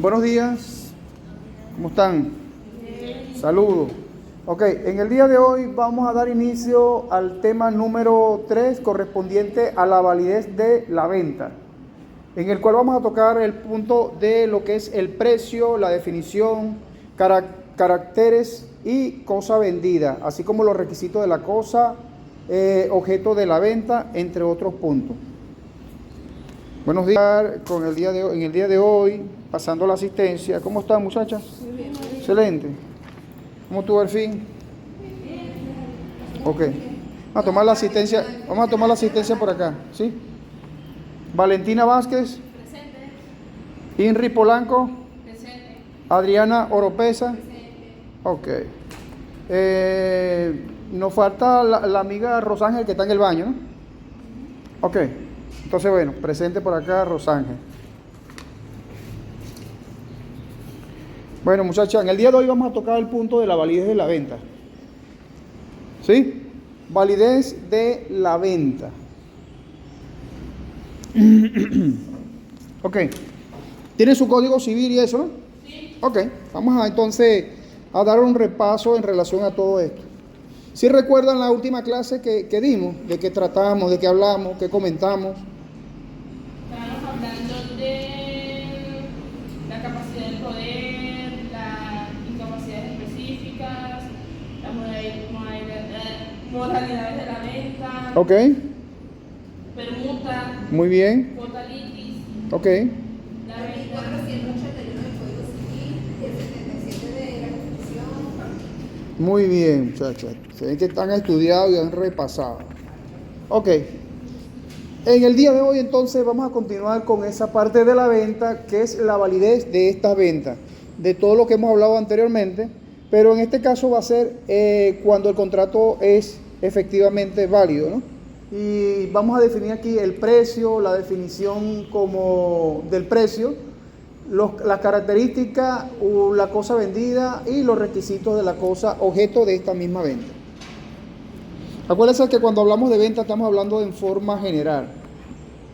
Buenos días, ¿cómo están? Saludos. Ok, en el día de hoy vamos a dar inicio al tema número 3 correspondiente a la validez de la venta, en el cual vamos a tocar el punto de lo que es el precio, la definición, caracteres y cosa vendida, así como los requisitos de la cosa, objeto de la venta, entre otros puntos. Buenos días con el día de hoy, en el día de hoy, pasando la asistencia. ¿Cómo están, muchachas? Excelente. ¿Cómo estuvo el fin? Ok. Vamos a tomar la asistencia por acá, ¿sí? Valentina Vázquez. Presente. Inri Polanco. Presente. Adriana Oropesa. Presente. Ok. Nos falta la amiga Rosángel que está en el baño, ¿no? Ok. Entonces, bueno, presente por acá Rosángel. Bueno, muchachas, en el día de hoy vamos a tocar el punto de la validez de la venta. ¿Sí? Validez de la venta. Ok. ¿Tiene su código civil y eso, no? Sí. Ok. Vamos entonces a dar un repaso en relación a todo esto. ¿Sí recuerdan la última clase que dimos? ¿De qué tratamos? ¿De qué hablamos? ¿Qué comentamos? Estábamos hablando de la capacidad del poder, las incapacidades específicas, las modalidades de la venta. Ok. Permuta. Muy bien. Cuota litis. Ok. La venta. 481 del Código Civil y el 77 de la Constitución. Muy bien, muchachos. Se ven que están estudiados y han repasado. Ok. En el día de hoy entonces vamos a continuar con esa parte de la venta, que es la validez de estas ventas, de todo lo que hemos hablado anteriormente, pero en este caso va a ser cuando el contrato es efectivamente válido, ¿no? Y vamos a definir aquí el precio, la definición como del precio, las características, la cosa vendida y los requisitos de la cosa objeto de esta misma venta. Acuérdense que cuando hablamos de venta estamos hablando en forma general.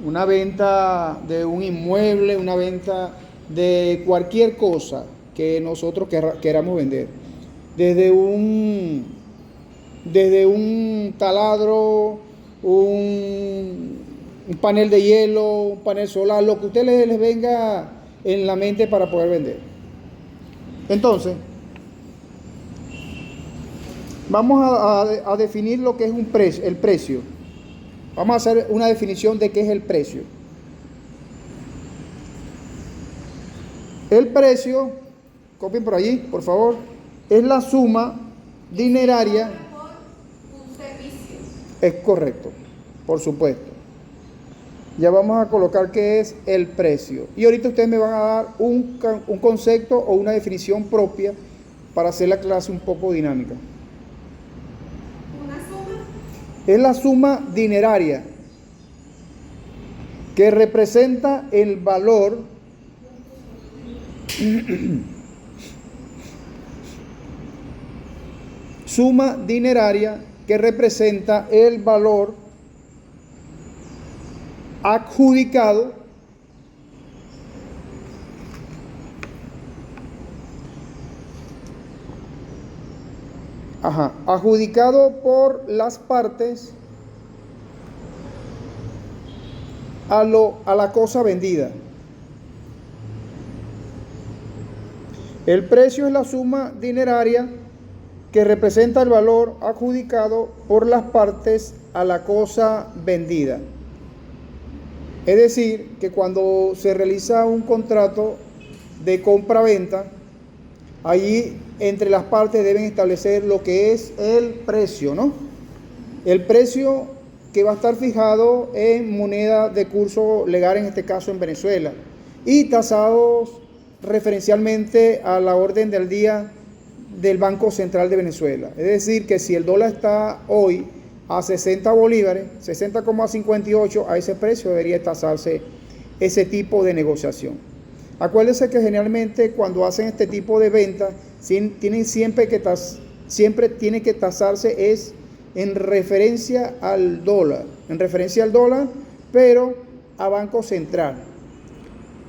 Una venta de un inmueble, una venta de cualquier cosa que nosotros queramos vender. Desde un taladro, un panel de hielo, un panel solar, lo que a ustedes les venga en la mente para poder vender. Entonces, vamos a definir lo que es el precio. Vamos a hacer una definición de qué es el precio. El precio, copien por allí, por favor, es la suma dineraria. Por un servicio. Es correcto, por supuesto. Ya vamos a colocar qué es el precio. Y ahorita ustedes me van a dar un concepto o una definición propia para hacer la clase un poco dinámica. Es la suma dineraria que representa el valor suma dineraria que representa el valor adjudicado adjudicado por las partes a la cosa vendida. El precio es la suma dineraria que representa el valor adjudicado por las partes a la cosa vendida. Es decir, que cuando se realiza un contrato de compra-venta, allí entre las partes deben establecer lo que es el precio, ¿no? El precio que va a estar fijado en moneda de curso legal, en este caso en Venezuela, y tasados referencialmente a la orden del día del Banco Central de Venezuela. Es decir, que si el dólar está hoy a 60 bolívares, 60,58, a ese precio debería tasarse ese tipo de negociación. Acuérdense que generalmente cuando hacen este tipo de ventas, tienen siempre tiene que tasarse es en referencia al dólar, pero a Banco Central.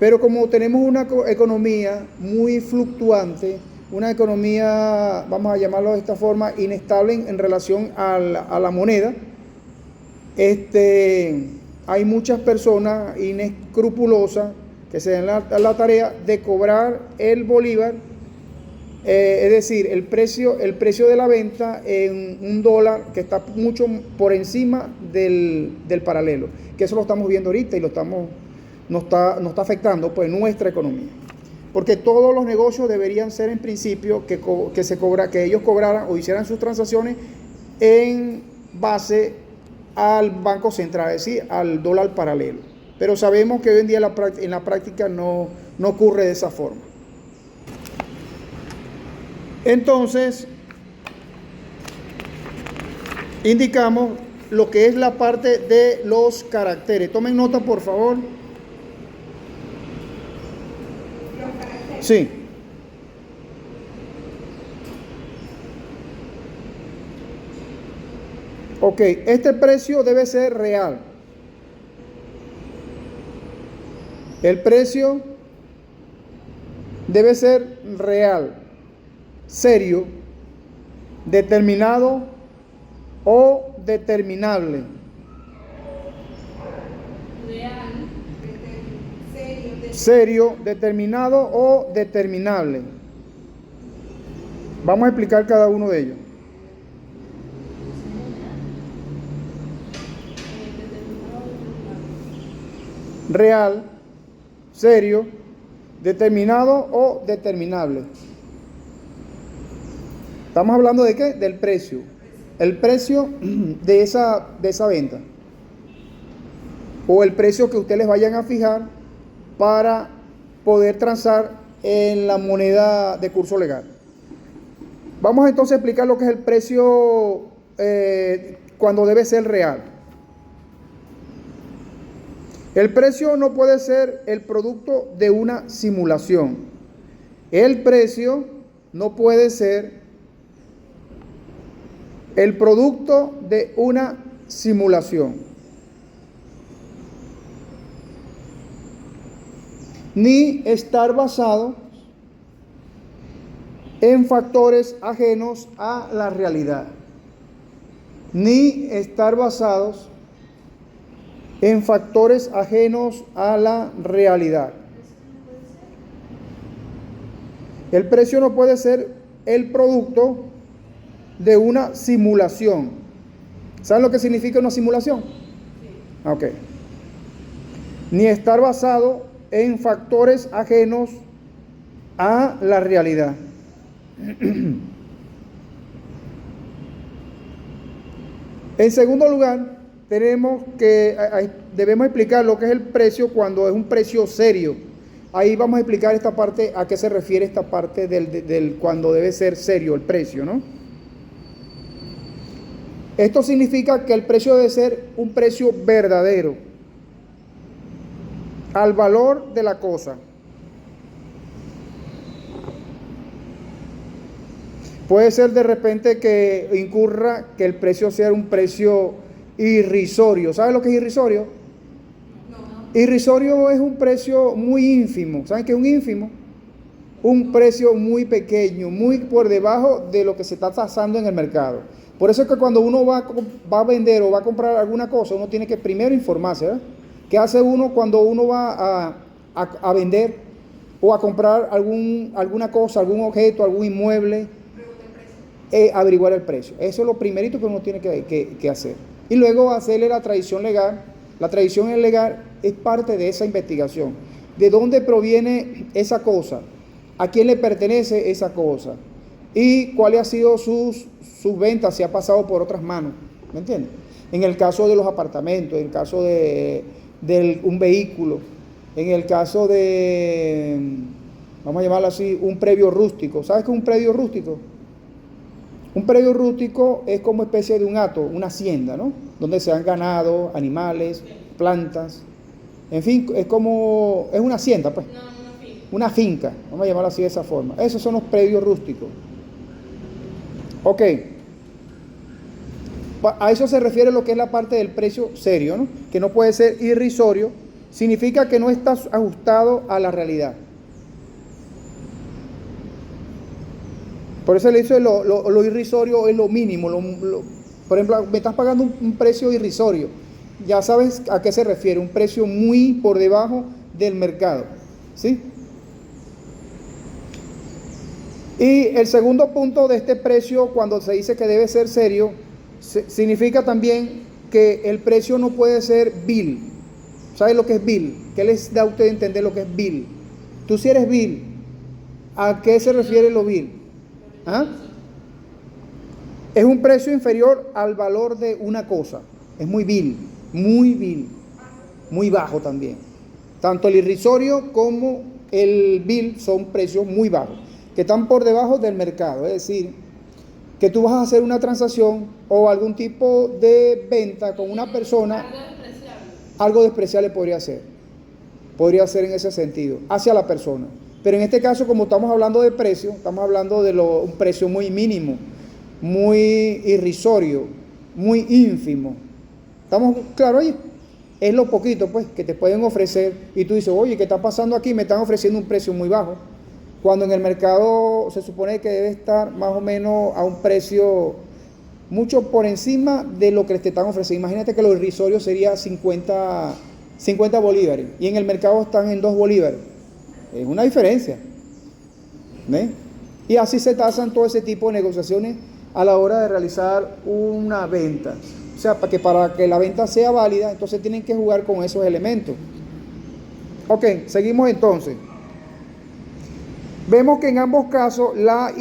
Pero como tenemos una economía muy fluctuante, una economía, vamos a llamarlo de esta forma, inestable en relación a la moneda, hay muchas personas inescrupulosas que se dan la tarea de cobrar el bolívar, es decir, el precio de la venta en $1 que está mucho por encima del paralelo, que eso lo estamos viendo ahorita y nos está afectando pues nuestra economía, porque todos los negocios deberían ser en principio que ellos cobraran o hicieran sus transacciones en base al Banco Central, es decir, al dólar paralelo. Pero sabemos que hoy en día en la práctica no ocurre de esa forma. Entonces, indicamos lo que es la parte de los caracteres. Tomen nota, por favor. Los caracteres. Sí. Ok, este precio debe ser real. El precio debe ser real, serio, determinado o determinable. Real. Serio, determinado o determinable. Vamos a explicar cada uno de ellos. Real, serio, determinado o determinable. Estamos hablando de qué? Del precio. El precio de esa venta. O el precio que ustedes les vayan a fijar para poder transar en la moneda de curso legal. Vamos entonces a explicar lo que es el precio cuando debe ser real. El precio no puede ser el producto de una simulación. El precio no puede ser el producto de una simulación, ni estar basado en factores ajenos a la realidad, ni estar basados en factores ajenos a la realidad. El precio no puede ser el producto de una simulación. ¿Saben lo que significa una simulación? Ok. Ni estar basado en factores ajenos a la realidad. En segundo lugar, debemos explicar lo que es el precio cuando es un precio serio. Ahí vamos a explicar esta parte, a qué se refiere esta parte del cuando debe ser serio el precio, ¿no? Esto significa que el precio debe ser un precio verdadero al valor de la cosa. Puede ser de repente que incurra que el precio sea un precio irrisorio. ¿Sabe lo que es irrisorio? No. Irrisorio es un precio muy ínfimo. ¿Saben qué es un ínfimo? Un precio muy pequeño, muy por debajo de lo que se está tasando en el mercado. Por eso es que cuando uno va a vender o va a comprar alguna cosa, uno tiene que primero informarse, ¿verdad? ¿Qué hace uno cuando uno va a vender o a comprar alguna cosa, algún objeto, algún inmueble? Averiguar el precio. Eso es lo primerito que uno tiene que hacer. Y luego hacerle la tradición legal. La tradición legal es parte de esa investigación. ¿De dónde proviene esa cosa? ¿A quién le pertenece esa cosa? ¿Y cuáles han sido sus ventas? Si ha pasado por otras manos. ¿Me entiendes? En el caso de los apartamentos, en el caso de un vehículo, en el caso de, vamos a llamarlo así, un predio rústico. ¿Sabes qué es un predio rústico? Un predio rústico es como especie de un hato, una hacienda, ¿no? Donde se han ganado animales, plantas, en fin, es una hacienda, pues. Una finca, vamos a llamarlo así de esa forma. Esos son los predios rústicos. Ok. A eso se refiere lo que es la parte del precio serio, ¿no? Que no puede ser irrisorio significa que no está ajustado a la realidad. Por eso le dice lo irrisorio es lo mínimo. Por ejemplo, me estás pagando un precio irrisorio. Ya sabes a qué se refiere, un precio muy por debajo del mercado. ¿Sí? Y el segundo punto de este precio, cuando se dice que debe ser serio, significa también que el precio no puede ser vil. ¿Sabes lo que es vil? ¿Qué les da a usted a entender lo que es vil? Tú si eres vil, ¿a qué se refiere lo vil? ¿Ah? Es un precio inferior al valor de una cosa. Es muy vil, muy bajo también. Tanto el irrisorio como el vil son precios muy bajos, que están por debajo del mercado. Es decir, que tú vas a hacer una transacción o algún tipo de venta con una persona, algo despreciable podría ser en ese sentido, hacia la persona. Pero en este caso, como estamos hablando de precio, estamos hablando de un precio muy mínimo, muy irrisorio, muy ínfimo. ¿Estamos claros ahí? Es lo poquito, pues, que te pueden ofrecer y tú dices, oye, ¿qué está pasando aquí? Me están ofreciendo un precio muy bajo, cuando en el mercado se supone que debe estar más o menos a un precio mucho por encima de lo que te están ofreciendo. Imagínate que lo irrisorio sería 50 bolívares y en el mercado están en 2 bolívares. Es una diferencia. ¿Ves? Y así se tasan todo ese tipo de negociaciones a la hora de realizar una venta. O sea, para que la venta sea válida, entonces tienen que jugar con esos elementos. Ok, seguimos entonces. Vemos que en ambos casos la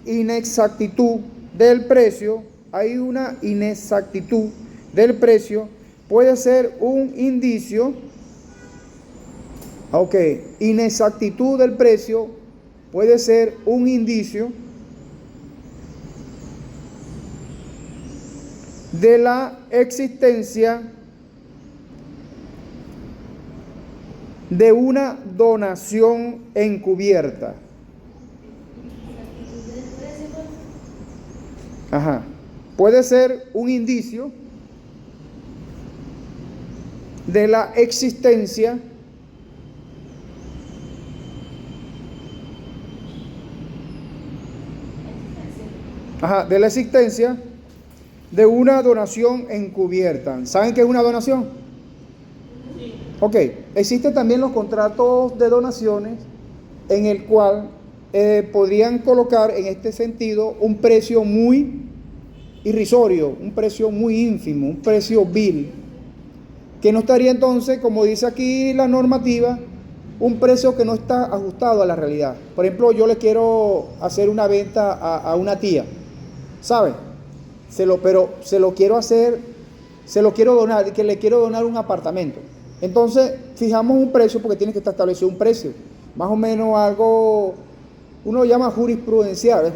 inexactitud del precio, hay una inexactitud del precio, puede ser un indicio. Ok, inexactitud del precio puede ser un indicio de la existencia de una donación encubierta. Ajá. Puede ser un indicio de la existencia de una donación encubierta. ¿Saben qué es una donación? Sí. Ok, existen también los contratos de donaciones en el cual podrían colocar en este sentido un precio muy irrisorio, un precio muy ínfimo, un precio vil, que no estaría entonces, como dice aquí la normativa, un precio que no está ajustado a la realidad. Por ejemplo, yo le quiero hacer una venta a una tía, ¿sabe? Pero se lo quiero donar, que le quiero donar un apartamento. Entonces, fijamos un precio porque tiene que estar establecido un precio, más o menos algo, uno lo llama jurisprudencial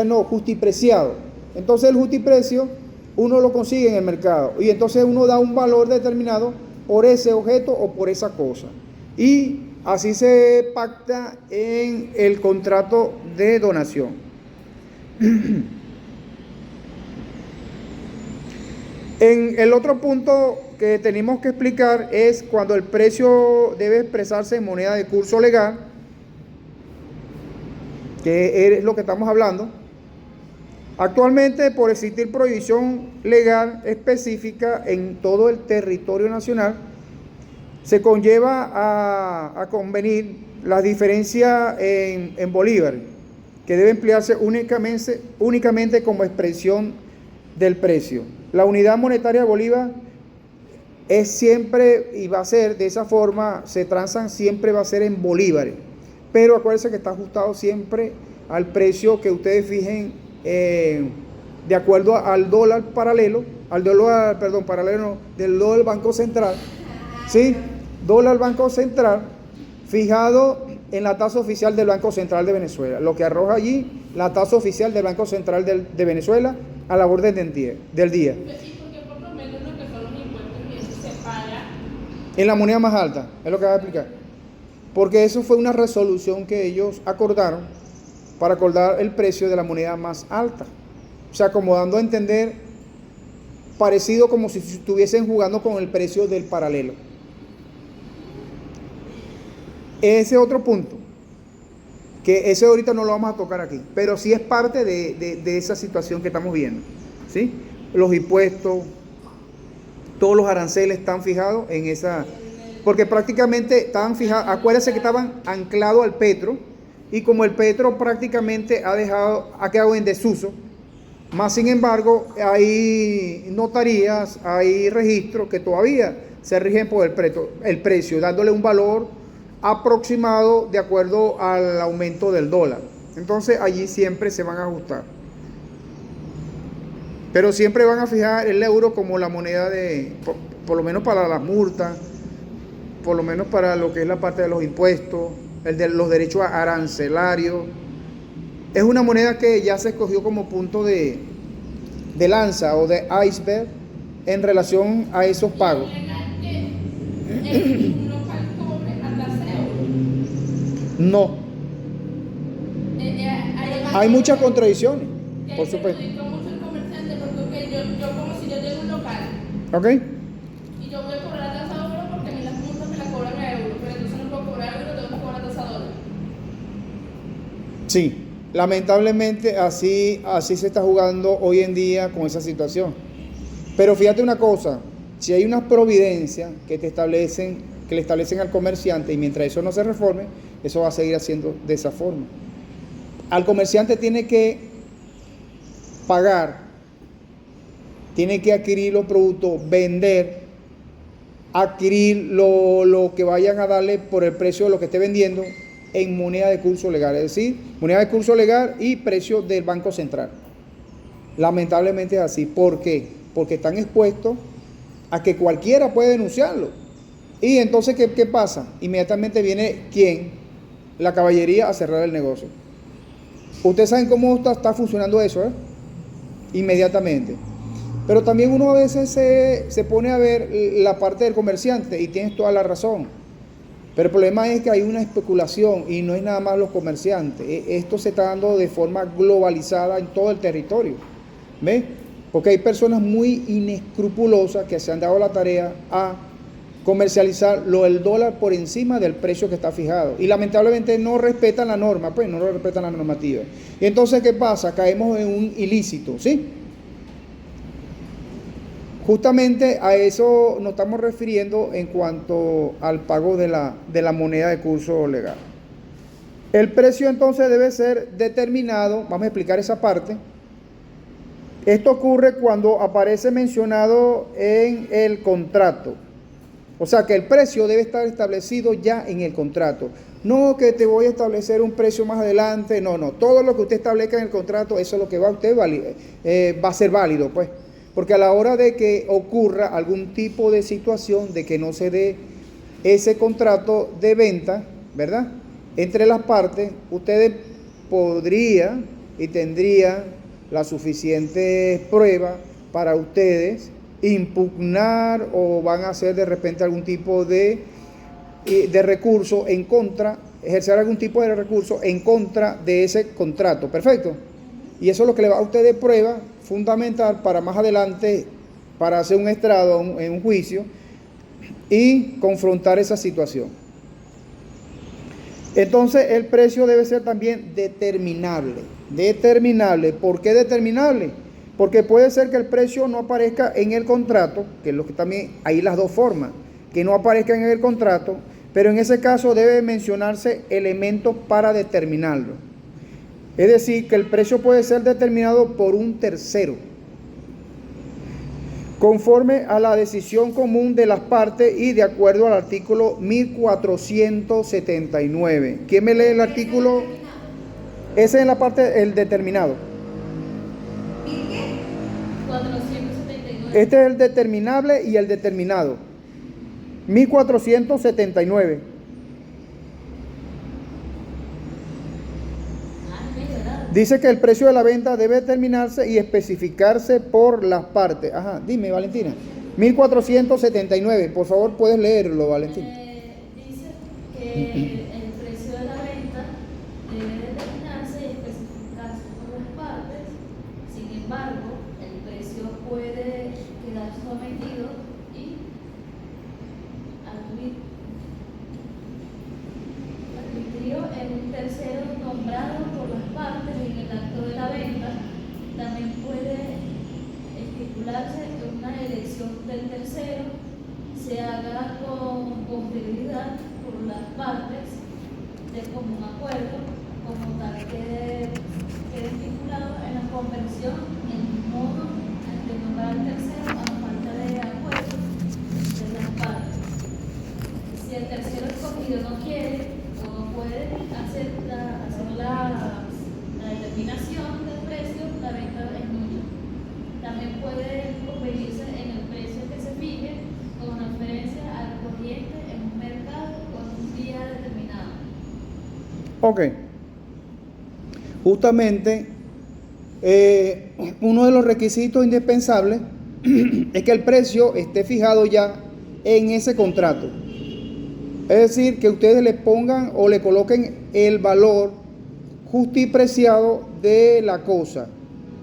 no, justipreciado. Entonces el justiprecio uno lo consigue en el mercado y entonces uno da un valor determinado por ese objeto o por esa cosa. Y así se pacta en el contrato de donación. En el otro punto que tenemos que explicar es cuando el precio debe expresarse en moneda de curso legal, que es lo que estamos hablando. Actualmente, por existir prohibición legal específica en todo el territorio nacional, se conlleva a convenir la diferencia en bolívar, que debe emplearse únicamente como expresión del precio. La unidad monetaria de bolívar es siempre, y va a ser de esa forma, se transan siempre, va a ser en bolívares. Pero acuérdense que está ajustado siempre al precio que ustedes fijen de acuerdo al dólar paralelo, del dólar Banco Central, ¿sí? Dólar Banco Central fijado en la tasa oficial del Banco Central de Venezuela, lo que arroja allí la tasa oficial del Banco Central de Venezuela a la orden del día. Sí, porque por lo menos lo que son los impuestos y eso se paga En la moneda más alta, es lo que voy a explicar. Porque eso fue una resolución que ellos acordaron para acordar el precio de la moneda más alta. O sea, como dando a entender, parecido como si estuviesen jugando con el precio del paralelo. Ese otro punto, que ese ahorita no lo vamos a tocar aquí, pero sí es parte de esa situación que estamos viendo, ¿sí? Los impuestos, todos los aranceles están fijados en esa, porque prácticamente estaban fijados, acuérdense que estaban anclados al petro, y como el petro prácticamente ha quedado en desuso, más sin embargo hay notarías, hay registros que todavía se rigen por el precio, dándole un valor aproximado de acuerdo al aumento del dólar. Entonces allí siempre se van a ajustar. Pero siempre van a fijar el euro como la moneda por lo menos para las multas, por lo menos para lo que es la parte de los impuestos, el de los derechos arancelarios. Es una moneda que ya se escogió como punto de lanza o de iceberg en relación a esos pagos. ¿Es legal que un local cobre hasta 6 euros? No, hay muchas contradicciones, por supuesto. Que mucho el comerciante, porque yo como si yo tengo un local ¿Ok? y yo voy a cobrar la tasa de euro porque a mí las multas me las cobran a euro, pero entonces no puedo cobrar euro, tengo que cobrar tasa de dólar. Sí, lamentablemente así se está jugando hoy en día con esa situación. Pero fíjate una cosa, si hay unas providencias que le establecen al comerciante, y mientras eso no se reforme, eso va a seguir haciendo de esa forma. Al comerciante tiene que pagar, tiene que adquirir los productos, vender, adquirir lo que vayan a darle por el precio de lo que esté vendiendo en moneda de curso legal, es decir, moneda de curso legal y precio del Banco Central. Lamentablemente es así. ¿Por qué? Porque están expuestos a que cualquiera puede denunciarlo. Y entonces, ¿qué pasa? Inmediatamente viene ¿quién? La caballería a cerrar el negocio. Ustedes saben cómo está funcionando eso, ¿eh? Inmediatamente. Pero también uno a veces se pone a ver la parte del comerciante, y tienes toda la razón. Pero el problema es que hay una especulación, y no es nada más los comerciantes. Esto se está dando de forma globalizada en todo el territorio. ¿Ves? Porque hay personas muy inescrupulosas que se han dado la tarea a comercializar el dólar por encima del precio que está fijado. Y lamentablemente no respetan la norma, pues no respetan la normativa. Y entonces, ¿qué pasa? Caemos en un ilícito, ¿sí? Justamente a eso nos estamos refiriendo en cuanto al pago de la moneda de curso legal. El precio entonces debe ser determinado, vamos a explicar esa parte. Esto ocurre cuando aparece mencionado en el contrato. O sea que el precio debe estar establecido ya en el contrato. No que te voy a establecer un precio más adelante, no. Todo lo que usted establezca en el contrato, eso es lo que va a ser válido, pues. Porque a la hora de que ocurra algún tipo de situación de que no se dé ese contrato de venta, ¿verdad? Entre las partes, ustedes podrían y tendrían la suficiente prueba para ustedes impugnar, o van a hacer de repente algún tipo de recurso en contra, ejercer algún tipo de recurso en contra de ese contrato. Perfecto. Y eso es lo que le va a ustedes prueba fundamental para más adelante, para hacer un estrado en un juicio y confrontar esa situación. Entonces el precio debe ser también determinable. Determinable. ¿Por qué determinable? Porque puede ser que el precio no aparezca en el contrato, que es lo que también hay las dos formas, que no aparezca en el contrato, pero en ese caso debe mencionarse elementos para determinarlo. Es decir, que el precio puede ser determinado por un tercero, conforme a la decisión común de las partes y de acuerdo al artículo 1479. ¿Quién me lee el artículo? Ese es la parte, el determinado. ¿Mil qué? 479. Este es el determinable y el determinado. 1479. Dice que el precio de la venta debe determinarse y especificarse por las partes. Ajá, dime, Valentina. 1479. Por favor, puedes leerlo, Valentina. Dice que el precio de la venta debe determinarse y especificarse por las partes. Sin embargo, el precio puede quedar sometido y admitir. tercero nombrado por las partes en el acto de la venta. También puede estipularse que una elección del tercero se haga con posterioridad por las partes de común acuerdo, como tal quede estipulado en la convención el modo de nombrar al tercero a falta de acuerdo de las partes. Si el tercero escogido no quiere o no puede hacer la determinación del precio, la venta es nula. También puede convenirse en el precio que se fije con referencia al corriente en un mercado o en un día determinado. Ok. Justamente, uno de los requisitos indispensables es que el precio esté fijado ya en ese contrato. Es decir, que ustedes le pongan o le coloquen el valor justipreciado de la cosa.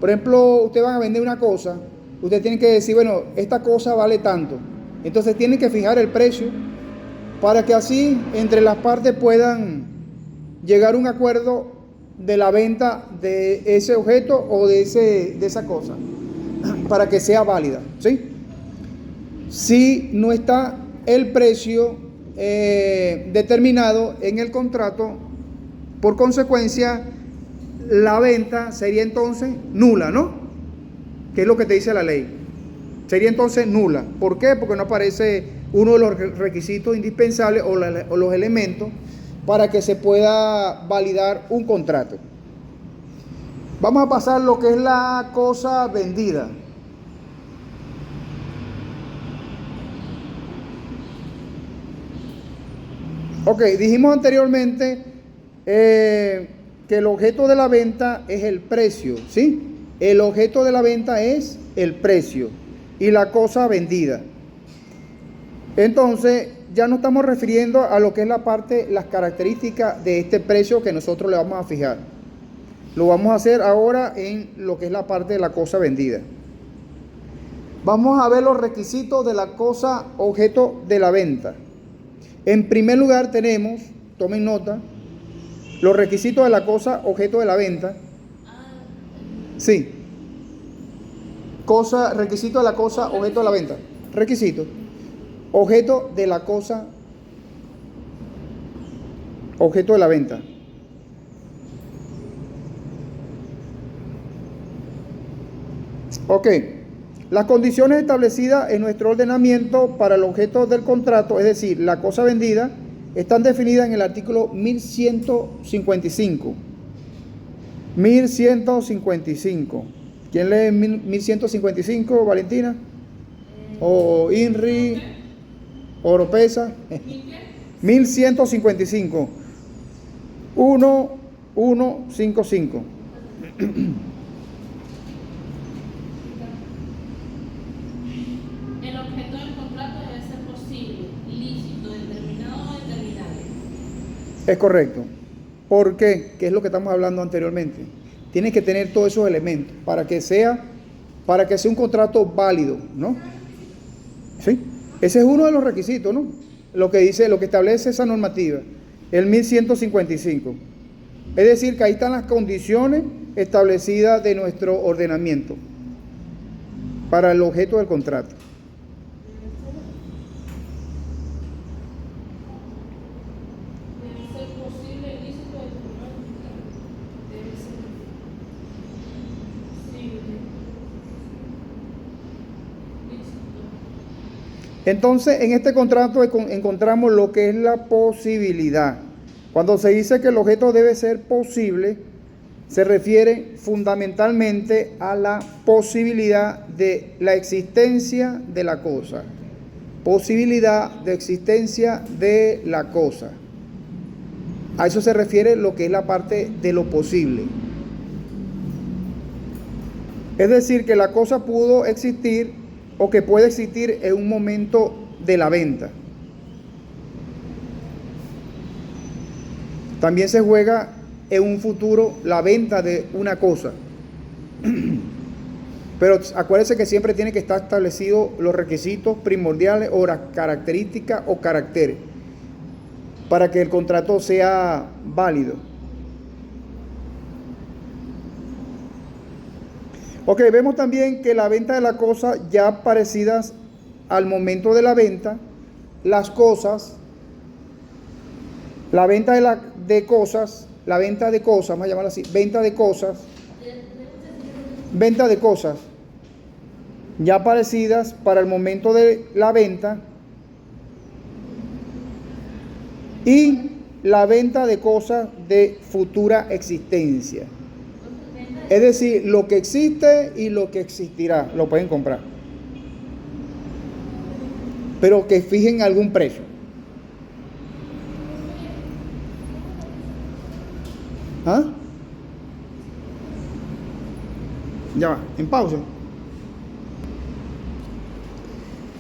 Por ejemplo, ustedes van a vender una cosa, ustedes tienen que decir, bueno, esta cosa vale tanto. Entonces tienen que fijar el precio para que así entre las partes puedan llegar a un acuerdo de la venta de ese objeto o de esa cosa, para que sea válida, ¿sí? Si no está el precio determinado en el contrato, por consecuencia, la venta sería entonces nula, ¿no? Que es lo que te dice la ley. Sería entonces nula. ¿Por qué? Porque no aparece uno de los requisitos indispensables o los elementos para que se pueda validar un contrato. Vamos a pasar lo que es la cosa vendida. Ok, dijimos anteriormente que el objeto de la venta es el precio, ¿sí? El objeto de la venta es el precio y la cosa vendida. Entonces, ya nos estamos refiriendo a lo que es la parte, las características de este precio que nosotros le vamos a fijar. Lo vamos a hacer ahora en lo que es la parte de la cosa vendida. Vamos a ver los requisitos de la cosa objeto de la venta. En primer lugar tenemos, tomen nota, los requisitos de la cosa objeto de la venta. Sí. Requisito de la cosa objeto de la venta. Requisito. Objeto de la cosa objeto de la venta. Ok. Las condiciones establecidas en nuestro ordenamiento para el objeto del contrato, es decir, la cosa vendida, están definidas en el artículo 1155. 1155. ¿Quién lee 1155, Valentina? ¿O INRI? ¿Oropesa? 1155. 1155. El objeto del contrato debe ser posible, lícito, determinado o determinable. Es correcto. ¿Por qué? ¿Qué es lo que estamos hablando anteriormente? Tiene que tener todos esos elementos para que sea un contrato válido, ¿no? ¿Sí? Ese es uno de los requisitos, ¿no? Lo que establece esa normativa, el 1155. Es decir, que ahí están las condiciones establecidas de nuestro ordenamiento para el objeto del contrato. Debe ser posible, lícito, determinado. Debe ser posible, lícito. Entonces, en este contrato encontramos lo que es la posibilidad. Cuando se dice que el objeto debe ser posible, se refiere fundamentalmente a la posibilidad de la existencia de la cosa. Posibilidad de existencia de la cosa. A eso se refiere lo que es la parte de lo posible. Es decir, que la cosa pudo existir o que puede existir en un momento de la venta. También se juega en un futuro la venta de una cosa. Pero acuérdense que siempre tiene que estar establecidos los requisitos primordiales o las características o caracteres para que el contrato sea válido. Ok, vemos también que la venta de las cosas ya parecidas al momento de la venta, las cosas, la venta de cosas, la venta de cosas, vamos a llamarlo así, venta de cosas ya parecidas para el momento de la venta y la venta de cosas de futura existencia. Es decir, lo que existe y lo que existirá, lo pueden comprar. Pero que fijen algún precio. ¿Ah? Ya va, en pausa.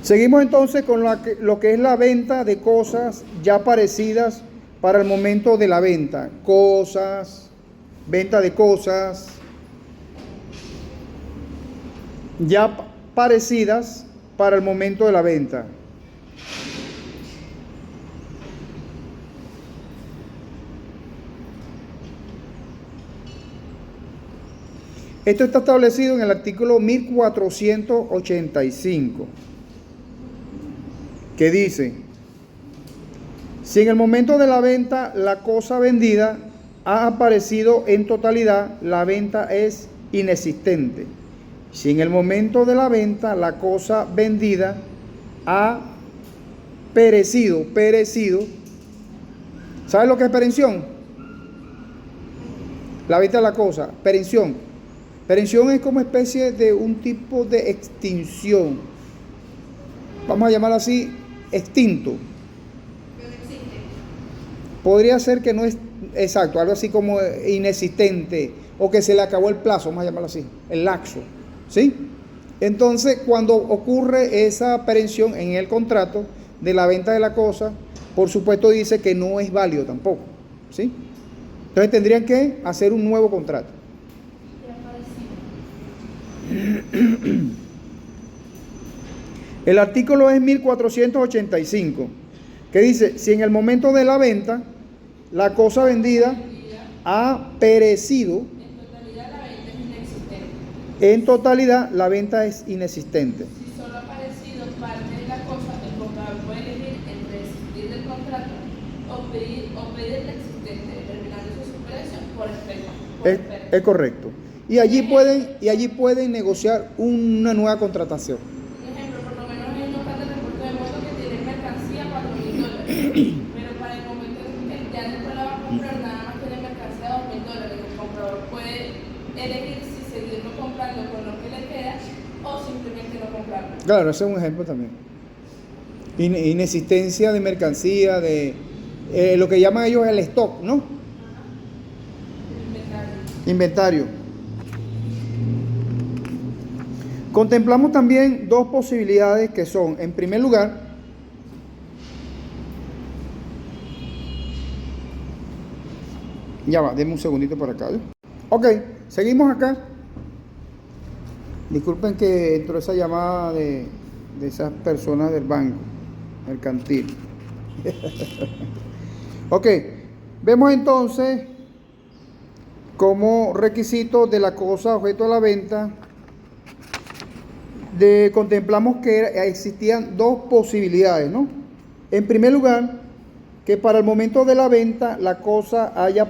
Seguimos entonces con lo que es la venta de cosas ya parecidas para el momento de la venta. Cosas, venta de cosas ya parecidas para el momento de la venta. Esto está establecido en el artículo 1485, que dice: si en el momento de la venta la cosa vendida ha aparecido en totalidad, la venta es inexistente. Si en el momento de la venta la cosa vendida ha perecido, ¿sabes lo que es perención? La venta de la cosa, perención. Perención es como especie de un tipo de extinción. Vamos a llamarlo así, extinto. Pero no existe. Podría ser que no es exacto, algo así como inexistente, o que se le acabó el plazo, vamos a llamarlo así, el lapso. ¿Sí? Entonces, cuando ocurre esa perención en el contrato de la venta de la cosa, por supuesto dice que no es válido tampoco. ¿Sí? Entonces tendrían que hacer un nuevo contrato. El artículo es 1485, que dice: si en el momento de la venta la cosa vendida ha perecido, en totalidad la venta es inexistente. Si solo ha aparecido parte de la cosa, el comprador puede elegir entre desistir del contrato o pedir la existente, determinando su superación por espera. Es correcto. Y allí pueden negociar una nueva contratación. Un ejemplo, por lo menos hay unos de repuesto de moto que tienen mercancía $4,000, pero para el momento en que ya después la va a comprar, nada más tiene mercancía $2,000. El comprador puede elegir si seguirlo comprando con lo que le queda o simplemente no comprarlo. Claro, ese es un ejemplo también. Inexistencia de mercancía, de lo que llaman ellos el stock, ¿no? Inventario. Contemplamos también dos posibilidades que son, en primer lugar, ya va, denme un segundito por acá, ¿eh? Ok, seguimos acá. Disculpen que entró esa llamada de esas personas del banco mercantil. Ok, vemos entonces como requisito de la cosa objeto de la venta, contemplamos que existían dos posibilidades, ¿no? En primer lugar, que para el momento de la venta la cosa haya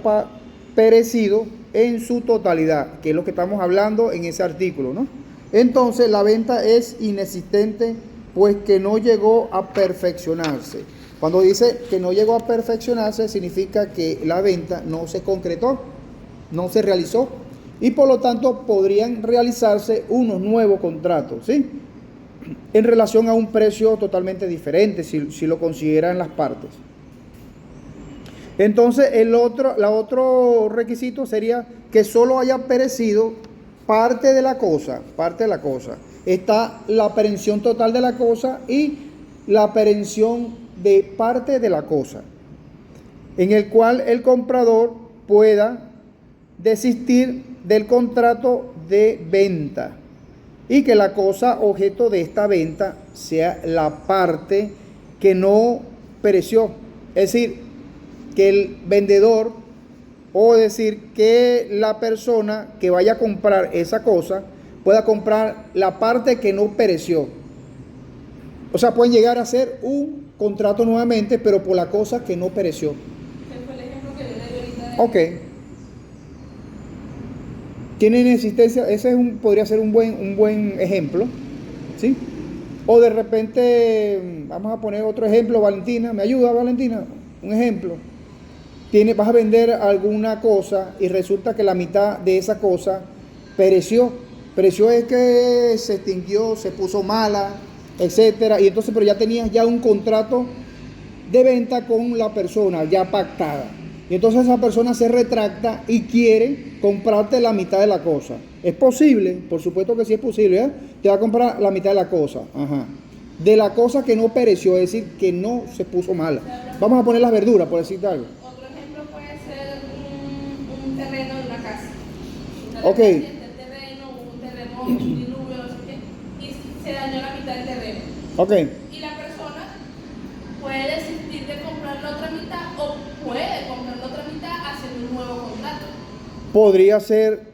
perecido en su totalidad, que es lo que estamos hablando en ese artículo, ¿no? Entonces la venta es inexistente, pues que no llegó a perfeccionarse. Cuando dice que no llegó a perfeccionarse, significa que la venta no se concretó, no se realizó, y por lo tanto podrían realizarse unos nuevos contratos, ¿sí? En relación a un precio totalmente diferente, si lo consideran las partes. Entonces el otro requisito sería que solo haya perecido parte de la cosa. Está la perención total de la cosa y la perención de parte de la cosa, en el cual el comprador pueda desistir del contrato de venta y que la cosa objeto de esta venta sea la parte que no pereció. Es decir, que el vendedor, o decir que la persona que vaya a comprar esa cosa pueda comprar la parte que no pereció. O sea, pueden llegar a hacer un contrato nuevamente, pero por la cosa que no pereció. Ese fue el ejemplo que yo le di ahorita. Ok. Tienen existencia, ese es podría ser un buen ejemplo, ¿sí? O de repente, vamos a poner otro ejemplo, Valentina, ¿me ayuda Valentina? Un ejemplo. Vas a vender alguna cosa y resulta que la mitad de esa cosa pereció. Pereció es que se extinguió, se puso mala, etcétera. Y entonces, pero ya tenías ya un contrato de venta con la persona, ya pactada. Y entonces esa persona se retracta y quiere comprarte la mitad de la cosa. ¿Es posible? Por supuesto que sí es posible, ¿eh? Te va a comprar la mitad de la cosa. Ajá. De la cosa que no pereció, es decir, que no se puso mala. Vamos a poner las verduras, por decirte algo. Otro ejemplo puede ser un terreno de una casa. Ok. El terreno, un terremoto, un diluvio, no sé qué, y se dañó la mitad del terreno. Ok. Y la persona puede desistir de comprar la otra mitad o puede comprar la otra mitad haciendo un nuevo contrato. Podría ser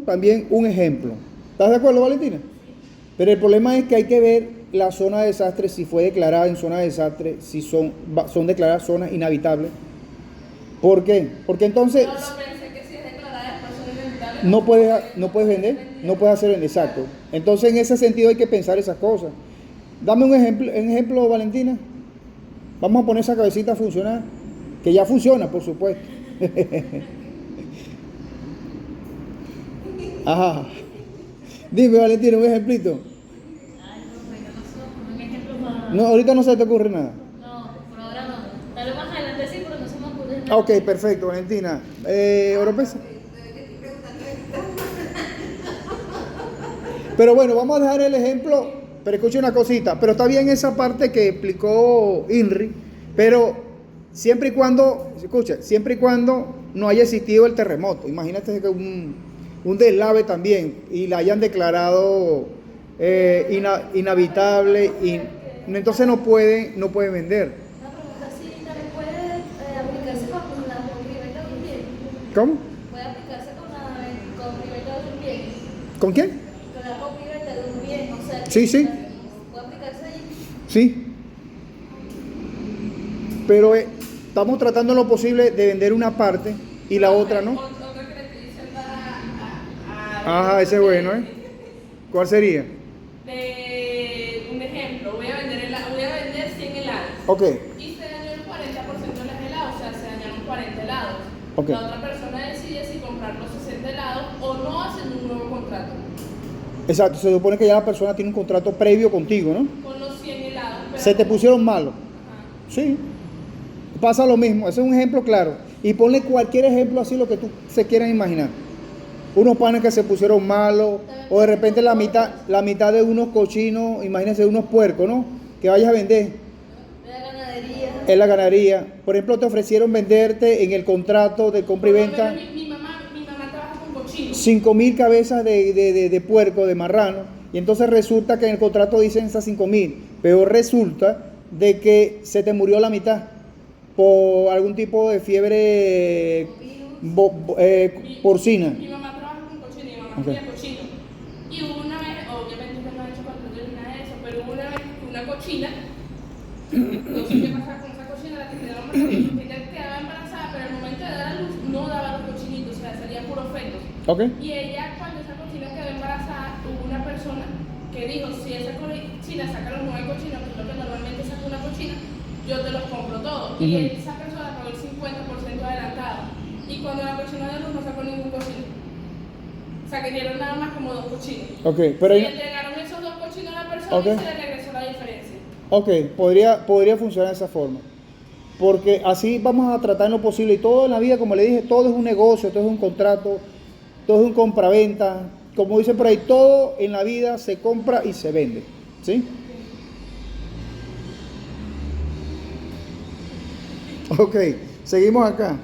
también un ejemplo. ¿Estás de acuerdo, Valentina? Pero el problema es que hay que ver la zona de desastre, si fue declarada en zona de desastre, si son declaradas zonas inhabitables. ¿Por qué? Porque entonces Yo lo pensé que si es declarada de persona inhabitable, no puedes vender, no puedes hacer exacto. Entonces en ese sentido hay que pensar esas cosas. Dame un ejemplo, Valentina. Vamos a poner esa cabecita a funcionar, que ya funciona, por supuesto. Ajá. Dime, Valentina, un ejemplito. Ay, no, un ejemplo más. No, ahorita no se te ocurre nada. No, por ahora no. Tal vez más adelante sí, pero no se me ocurre nada. Ah, ok, perfecto, Valentina. Oropesa. Pero bueno, vamos a dejar el ejemplo, pero escuche una cosita, pero está bien esa parte que explicó Inri, pero siempre y cuando no haya existido el terremoto. Imagínate que un deslave también y la hayan declarado inhabitable y entonces no puede vender. Una pregunta, sí, también puede aplicarse con la copyright de un bien. ¿Cómo? Puede aplicarse con la copyright de un bien. ¿Con quién? Con la copyright de un bien, o sea. Sí, sí. Puede aplicarse allí. Sí. Pero estamos tratando lo posible de vender una parte y la otra no. Otra característica Ajá, ese es bueno, ¿eh? ¿Cuál sería? de un ejemplo, voy a vender 100 helados. Ok, Y se dañó el 40% de los helados, o sea, se dañaron 40 helados. Ok. La otra persona decide si comprar los 60 helados o no hacen un nuevo contrato exacto. Se supone que ya la persona tiene un contrato previo contigo, ¿no? con los 100 helados. Pero Se te pusieron malos. Ajá. Sí. Pasa lo mismo. Ese es un ejemplo claro. Y ponle cualquier ejemplo así, lo que tú se quieran imaginar. Unos panes que se pusieron malos, o de repente la mitad de unos cochinos, imagínense, unos puercos, ¿no? Que vayas a vender De la ganadería. en la ganadería. Por ejemplo, te ofrecieron venderte en el contrato de compra y Por lo venta menos mi mamá trabaja con cochinos. 5.000 cabezas de puerco, de marrano, y entonces resulta que en el contrato dicen esas 5.000, pero resulta de que se te murió la mitad por algún tipo de fiebre porcina. Mi mamá trabaja con cochino y mi mamá Ok. cría cochino. Y hubo una vez, obviamente usted no ha hecho control ni nada de eso, pero hubo una vez que una cochina, no sé qué pasaba con esa cochina, la que quedaba embarazada, ella quedaba embarazada, pero al momento de dar a luz no daba los cochinitos, o sea, salían puros fetos. ¿Ok? Y ella, cuando esa cochina quedó embarazada, hubo una persona que dijo, si esa cochina saca los 9 cochinos, que es lo que normalmente saca una cochina, yo te los compro todos. Y Ujú. esa persona pagó el 50% adelantado. Y cuando la cochina de luz no sacó ningún cochino. O sea, que dieron nada más como 2 cochinos. Ok, pero Y ahí- entregaron esos 2 cochinos a la persona Ok. y se le regresó la diferencia. ok, podría funcionar de esa forma. Porque así vamos a tratar en lo posible. Y todo en la vida, como le dije, todo es un negocio, todo es un contrato, todo es un compraventa. Como dicen por ahí, todo en la vida se compra y se vende. ¿Sí? Ok, seguimos acá.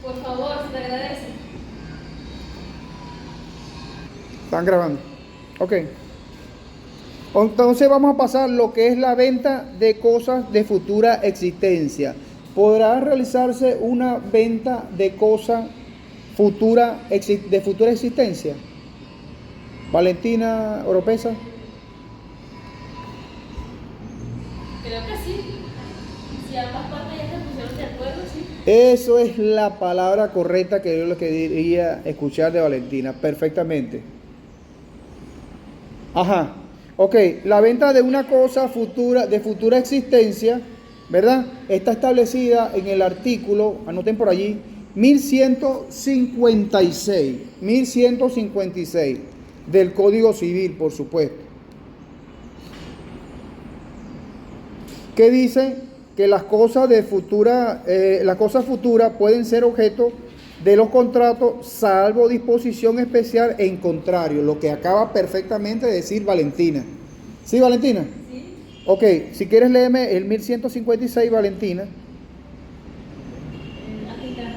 Por favor, se te agradece. Están grabando. Ok. Entonces vamos a pasar lo que es la venta de cosas de futura existencia. ¿Podrá realizarse una venta de cosa de futura existencia. Valentina Oropesa. Creo que sí. Si ambas partes ya se pusieron de acuerdo, sí. Eso es la palabra correcta que yo lo quería escuchar de Valentina, perfectamente. Ajá, ok, la venta de una cosa futura, de futura existencia, ¿verdad? Está establecida en el artículo, anoten por allí, 1156 del Código Civil, por supuesto. Que dice que las cosas futuras pueden ser objeto de los contratos, salvo disposición especial en contrario, lo que acaba perfectamente de decir Valentina. ¿Sí, Valentina? Sí. Ok, si quieres léeme el 1156, Valentina. Aquí está.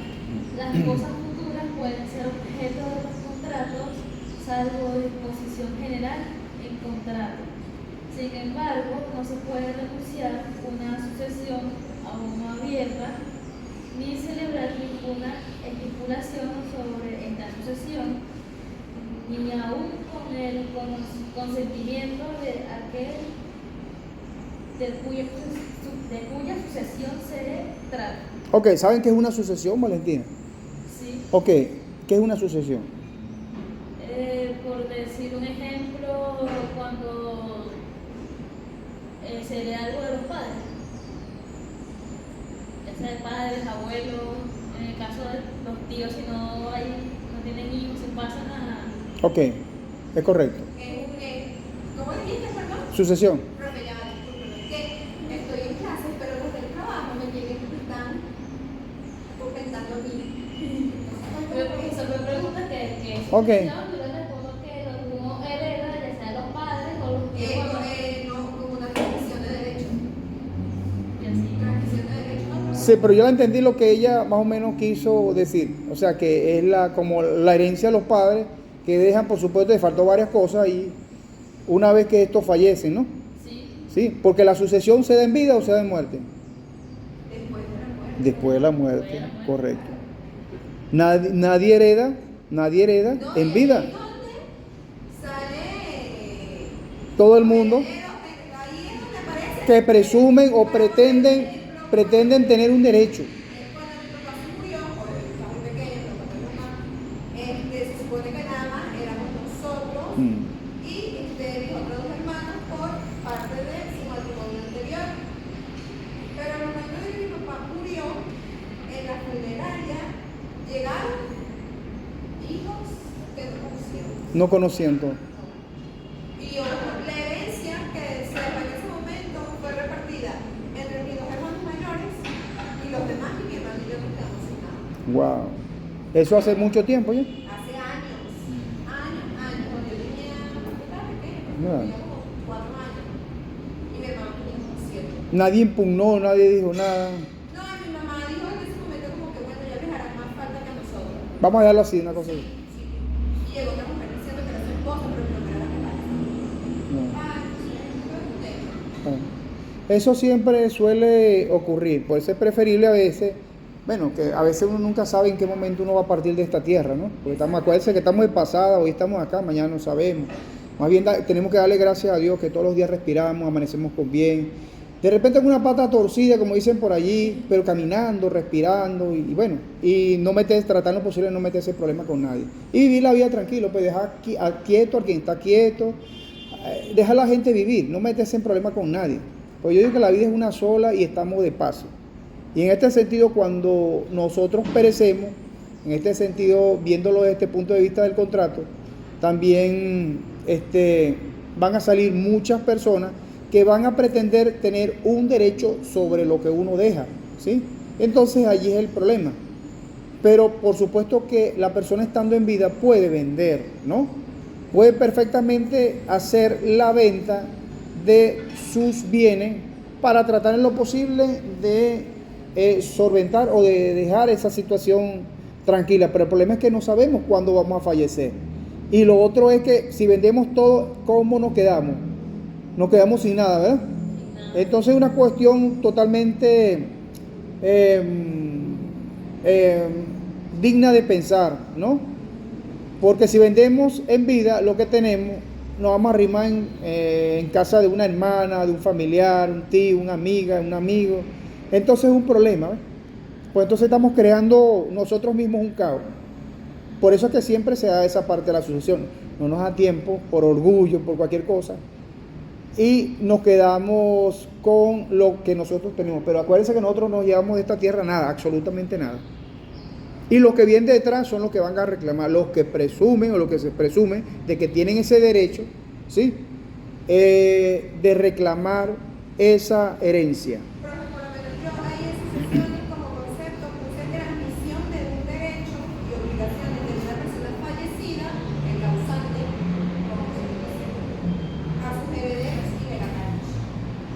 Las cosas futuras pueden ser objeto de los contratos, salvo disposición general en contrato. Sin embargo, no se puede renunciar una sucesión aún no abierta, ni celebrar ninguna estipulación sobre esta sucesión, ni aún con el consentimiento de aquel de cuya sucesión se trata. Ok, ¿saben qué es una sucesión, Valentina? ¿Sí? Ok, ¿qué es una sucesión? Por decir un ejemplo, cuando se hereda algo de los padres, ya sea de padres, abuelos, en el caso de los tíos, si no tienen hijos, se pasan a... Ok, es correcto. ¿Cómo dijiste, perdón? Sucesión. Profe, ya va, discúlpeme, que estoy en clase, pero los del trabajo me llegan y me están comentando a mí. Se me pregunta que Ok. yo le respondo que uno hereda, ya sea los padres o los tíos. No, como una transmisión de derecho. Y así. Transmisión de derecho, ¿no? Sí, pero yo entendí lo que ella más o menos quiso decir. O sea, que es como la herencia de los padres que dejan, por supuesto, le faltó varias cosas y una vez que estos fallecen, ¿no? Sí. Sí, porque la sucesión se da en vida o se da en muerte. Después de la muerte. Después de la muerte, correcto. Nadie hereda No, en y vida. ahí es donde sale Todo el mundo ahí es donde aparece que presumen o pretenden tener un derecho. cuando mi papá se murió, por estaba muy pequeño, pero cuando mi mamá, se supone que nada más éramos nosotros y mis otros dos hermanos por parte de su matrimonio anterior. Pero al momento de que mi papá murió, en la funeraria llegaron hijos que no conocían. No conociendo. Y la herencia que se dejó en ese momento fue repartida entre mis dos hermanos mayores y los demás, y mi hermano y yo nos quedamos sin nada. Wow. Eso hace mucho tiempo ya. Hace años, cuando yo tenía, estaba pequeño, Ah. tenía como 4 años, y mi hermano tenía como 7. Nadie impugnó, nadie dijo nada. No, y mi mamá dijo en ese momento como que bueno, ya les harán más falta que a nosotros. Vamos a dejarlo así, una cosa así. Sí. Y llegó otra mujer diciendo que era su esposa, pero que no era la que No. fue un tema. Eso siempre suele ocurrir, puede ser preferible a veces, bueno, que a veces uno nunca sabe en qué momento uno va a partir de esta tierra, ¿no? Porque acuérdense que estamos de pasada, hoy estamos acá, mañana no sabemos. Más bien tenemos que darle gracias a Dios que todos los días respiramos, amanecemos con bien. De repente con una pata torcida, como dicen por allí, pero caminando, respirando y bueno, y tratar lo posible de no meterse en problemas con nadie. Y vivir la vida tranquilo, pues dejar quieto al quien está quieto, dejar a la gente vivir, no meterse en problemas con nadie. Pues yo digo que la vida es una sola y estamos de paso. Y en este sentido, cuando nosotros perecemos, en este sentido, viéndolo desde este punto de vista del contrato, también van a salir muchas personas que van a pretender tener un derecho sobre lo que uno deja, ¿sí? Entonces allí es el problema. Pero por supuesto que la persona estando en vida puede vender, ¿no? Puede perfectamente hacer la venta de sus bienes para tratar en lo posible de solventar o de dejar esa situación tranquila. Pero el problema es que no sabemos cuándo vamos a fallecer. Y lo otro es que si vendemos todo, ¿cómo nos quedamos? Nos quedamos sin nada, ¿verdad? Entonces es una cuestión totalmente digna de pensar, ¿no? Porque si vendemos en vida lo que tenemos, nos vamos a arrimar en casa de una hermana, de un familiar, un tío, una amiga, un amigo. Entonces es un problema, ¿ves? Pues entonces estamos creando nosotros mismos un caos. Por eso es que siempre se da esa parte de la sucesión. No nos da tiempo, por orgullo, por cualquier cosa. Y nos quedamos con lo que nosotros tenemos. Pero acuérdense que nosotros no llevamos de esta tierra nada, absolutamente nada. Y los que vienen detrás son los que van a reclamar, los que presumen o los que se presume de que tienen ese derecho, ¿sí? De reclamar esa herencia. Por lo menos yo ahí en sucesiones como concepto puse transmisión de un derecho y obligaciones de una persona fallecida, el causante, como se dice, a sus herederos y legatarios.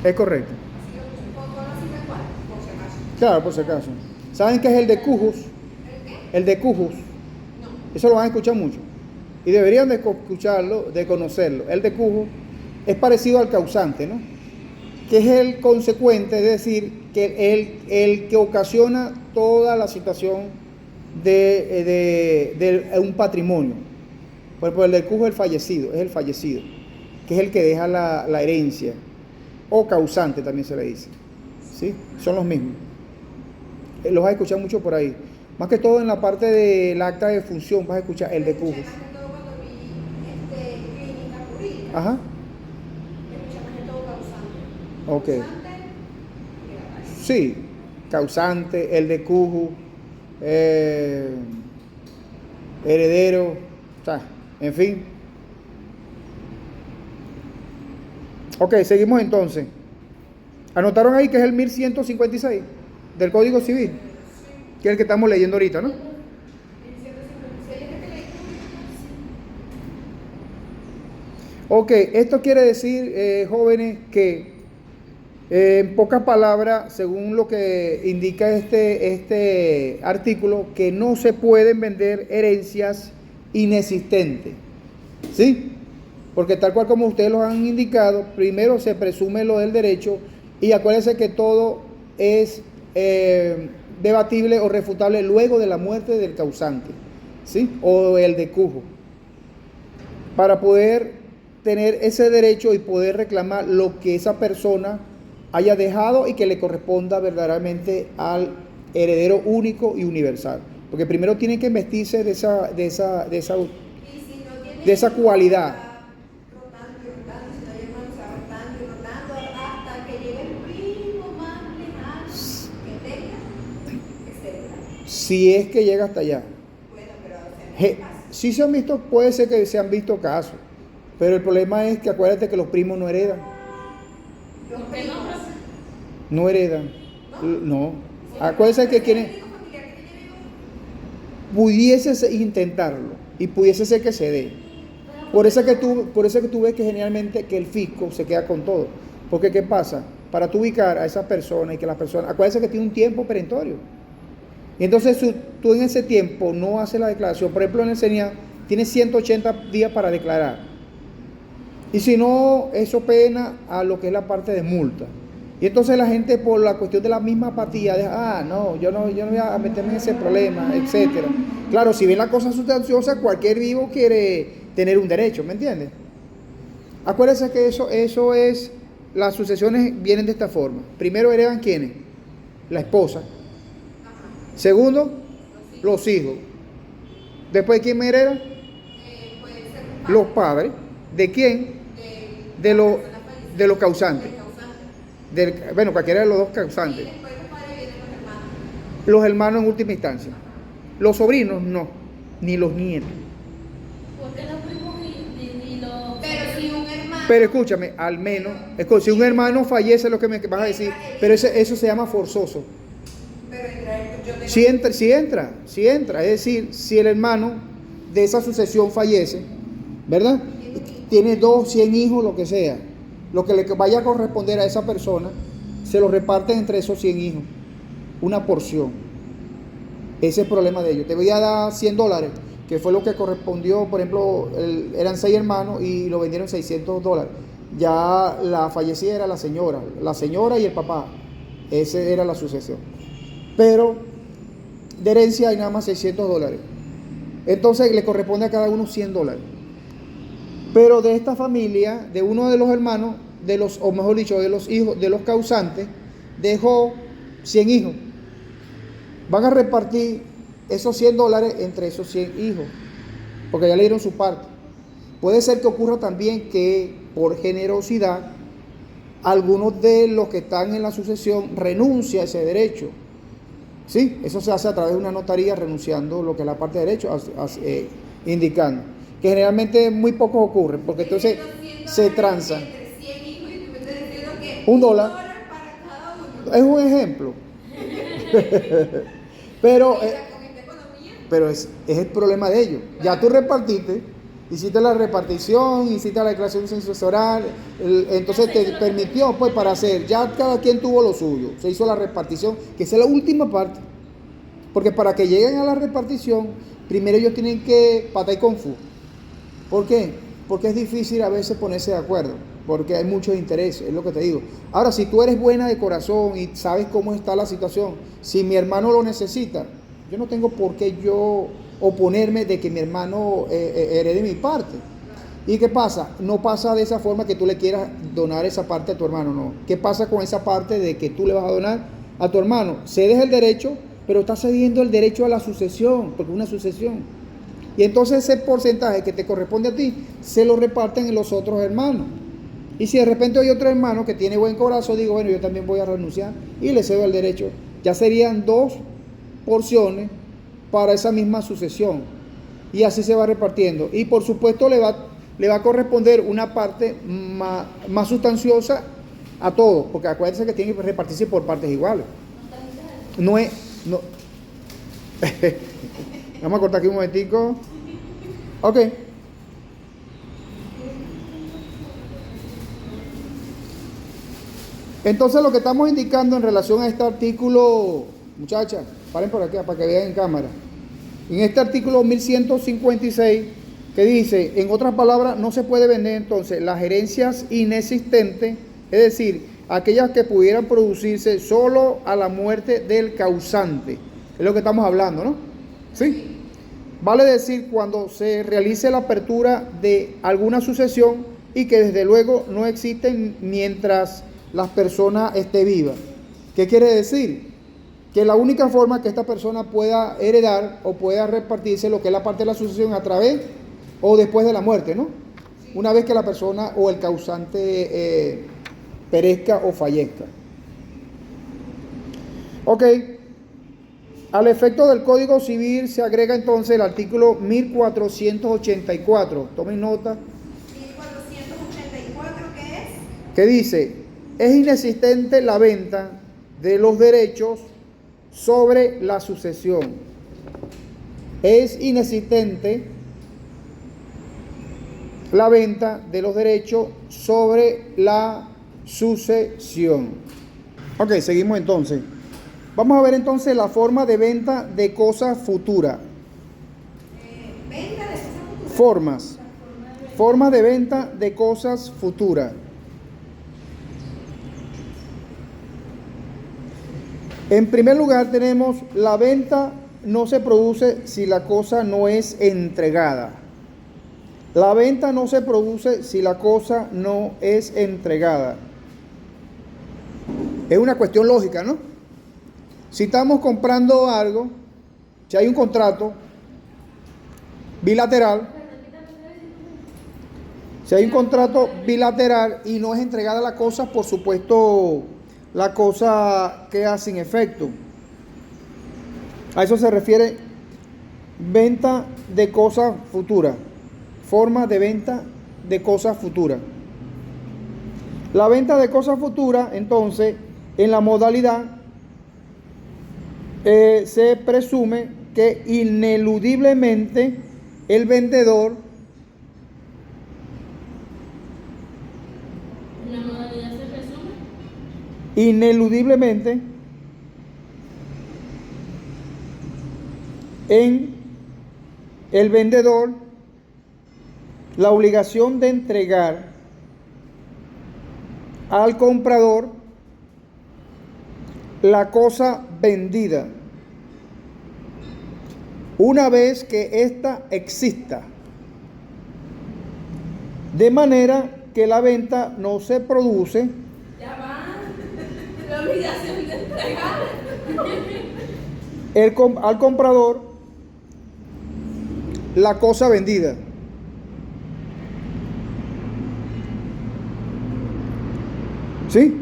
Es correcto. Así lo puse un poco así tal cual, por si acaso. Claro, por si acaso. ¿Saben qué es el de Cujus? ¿El qué? El de Cujus. No. Eso lo van a escuchar mucho. Y deberían de escucharlo, de conocerlo. El de Cujus es parecido al causante, ¿no? Que es el consecuente, es decir, que el que ocasiona toda la situación de un patrimonio. Por ejemplo, el del Cujus es el fallecido, que es el que deja la herencia. O causante también se le dice. ¿Sí? Son los mismos. Los vas a escuchar mucho por ahí. Más que todo en la parte del acta de función vas a escuchar el de Cujus. Escuché más que todo cuando vi clínica jurídica. Ajá. Escuché más que todo causante. Ok. Causante y legatario. Sí. Causante, el de Cujus, heredero, o sea, en fin. Ok, seguimos entonces. Anotaron ahí que es el 1156 del Código Civil, que es el que estamos leyendo ahorita, ¿no? En 156 es el que leí. Ok, esto quiere decir, jóvenes, que en pocas palabras, según lo que indica este artículo, que no se pueden vender herencias inexistentes, ¿sí? Porque tal cual como ustedes lo han indicado, primero se presume lo del derecho y acuérdense que todo es debatible o refutable luego de la muerte del causante, ¿sí? O el de Cujus, para poder tener ese derecho y poder reclamar lo que esa persona haya dejado y que le corresponda verdaderamente al heredero único y universal. Porque primero tiene que investirse de esa Y si no tiene de esa cualidad. rotando y rotando, si no hay hermano, se va rotando y rotando hasta que llegue el primo más lejano que tenga, etcétera. Si es que llega hasta allá. Bueno, pero o sea, no pasa. Sí se han visto, puede ser que se han visto casos, pero el problema es que acuérdate que los primos no heredan. Los ¿Por qué no? primos. No heredan. No. Acuérdense que quienes El único familiar que tiene vivo, pudiese intentarlo y pudiese ser que se dé. Por eso es que tú ves que generalmente que el fisco se queda con todo. Porque ¿qué pasa? Para tú ubicar a esa persona y que la persona, acuérdense que tiene un tiempo perentorio. Y entonces tú en ese tiempo no haces la declaración. Por ejemplo, en el CENIA tiene 180 días para declarar. Y si no, eso pena a lo que es la parte de multa. Y entonces la gente por la cuestión de la misma apatía, deja, no, yo no voy a meterme en ese problema, etcétera. Claro, si ven la cosa sustanciosa, cualquier vivo quiere tener un derecho, ¿me entiendes? Acuérdense que eso es, las sucesiones vienen de esta forma. Primero heredan ¿quiénes? La esposa. Segundo, los hijos. Después, ¿quién me hereda? puede ser un padre Los padres. ¿De quién? De los causantes. del causante. Bueno, cualquiera de los dos Y causantes. después del padre vienen los hermanos. Los hermanos en última instancia. Los sobrinos no, ni los nietos. Porque los primos ni los. Pero si un hermano. Pero escúchame, al menos, si un hermano fallece, lo que me vas a decir, pero eso se llama forzoso. Pero yo tengo. Si entra, es decir, si el hermano de esa sucesión fallece, ¿verdad? Tiene 100 hijos, lo que sea, lo que le vaya a corresponder a esa persona, se lo reparten entre esos 100 hijos, una porción. Ese es el problema de ellos. Te voy a dar $100, que fue lo que correspondió, por ejemplo, eran 6 hermanos y lo vendieron $600. Ya la fallecida era la señora y el papá. Esa era la sucesión. Pero de herencia hay nada más $600. Entonces le corresponde a cada uno $100. Pero de esta familia, de uno de los hermanos, o mejor dicho, de los hijos, de los causantes, dejó 100 hijos. Van a repartir esos $100 entre esos 100 hijos, porque ya le dieron su parte. Puede ser que ocurra también que por generosidad algunos de los que están en la sucesión renuncien a ese derecho. Sí, eso se hace a través de una notaría, renunciando lo que es la parte de derecho, indicando. Que generalmente muy pocos ocurren, porque entonces se transa. Entre 100 hijos y tú me estás diciendo que $1 para cada uno. es un ejemplo. Pero, Mira, con esta economía, pero es el problema de ellos. Ya tú repartiste, hiciste la repartición, hiciste la declaración sucesoral, entonces te permitió pues para hacer, ya cada quien tuvo lo suyo, se hizo la repartición, que esa es la última parte. Porque para que lleguen a la repartición, primero ellos tienen que patar y kung fu. ¿Por qué? Porque es difícil a veces ponerse de acuerdo, porque hay muchos intereses, es lo que te digo. Ahora, si tú eres buena de corazón y sabes cómo está la situación, si mi hermano lo necesita, yo no tengo por qué yo oponerme de que mi hermano herede mi parte. ¿Y qué pasa? No pasa de esa forma que tú le quieras donar esa parte a tu hermano, no. ¿Qué pasa con esa parte de que tú le vas a donar a tu hermano? Cedes el derecho, pero estás cediendo el derecho a la sucesión, porque es una sucesión. Y entonces ese porcentaje que te corresponde a ti, se lo reparten en los otros hermanos. Y si de repente hay otro hermano que tiene buen corazón, digo, bueno, yo también voy a renunciar y le cedo el derecho. Ya serían 2 porciones para esa misma sucesión. Y así se va repartiendo. Y por supuesto le va a corresponder una parte más sustanciosa a todos, porque acuérdense que tienen que repartirse por partes iguales. No es... No. Vamos a cortar aquí un momentico. Ok. Entonces lo que estamos indicando en relación a este artículo, muchachas, paren por aquí para que vean en cámara. En este artículo 1156, que dice, en otras palabras, no se puede vender entonces las herencias inexistentes, es decir, aquellas que pudieran producirse solo a la muerte del causante. Es lo que estamos hablando, ¿no? ¿Sí? Vale decir cuando se realice la apertura de alguna sucesión y que desde luego no existen mientras la persona esté viva. ¿Qué quiere decir? Que la única forma que esta persona pueda heredar o pueda repartirse lo que es la parte de la sucesión a través o después de la muerte, ¿no? Una vez que la persona o el causante perezca o fallezca. Ok. Al efecto del Código Civil se agrega entonces el artículo 1484. Tomen nota. 1484, ¿qué es? Que dice, es inexistente la venta de los derechos sobre la sucesión. Es inexistente la venta de los derechos sobre la sucesión. Ok, seguimos entonces. Vamos a ver entonces la forma de venta de cosas futuras. Venta de cosas futuras. Formas. Forma de venta de cosas futuras. En primer lugar tenemos la venta no se produce si la cosa no es entregada. La venta no se produce si la cosa no es entregada. Es una cuestión lógica, ¿no? Si estamos comprando algo, si hay un contrato bilateral, si hay un contrato bilateral y no es entregada la cosa, por supuesto, la cosa queda sin efecto. A eso se refiere venta de cosas futuras, forma de venta de cosas futuras. La venta de cosas futuras, entonces, en la modalidad se presume que ineludiblemente el vendedor ¿En la modalidad se presume? ineludiblemente en el vendedor la obligación de entregar al comprador la cosa vendida una vez que ésta exista, de manera que la venta no se produce Ya va. La obligación de entregar. al comprador la cosa vendida. ¿Sí?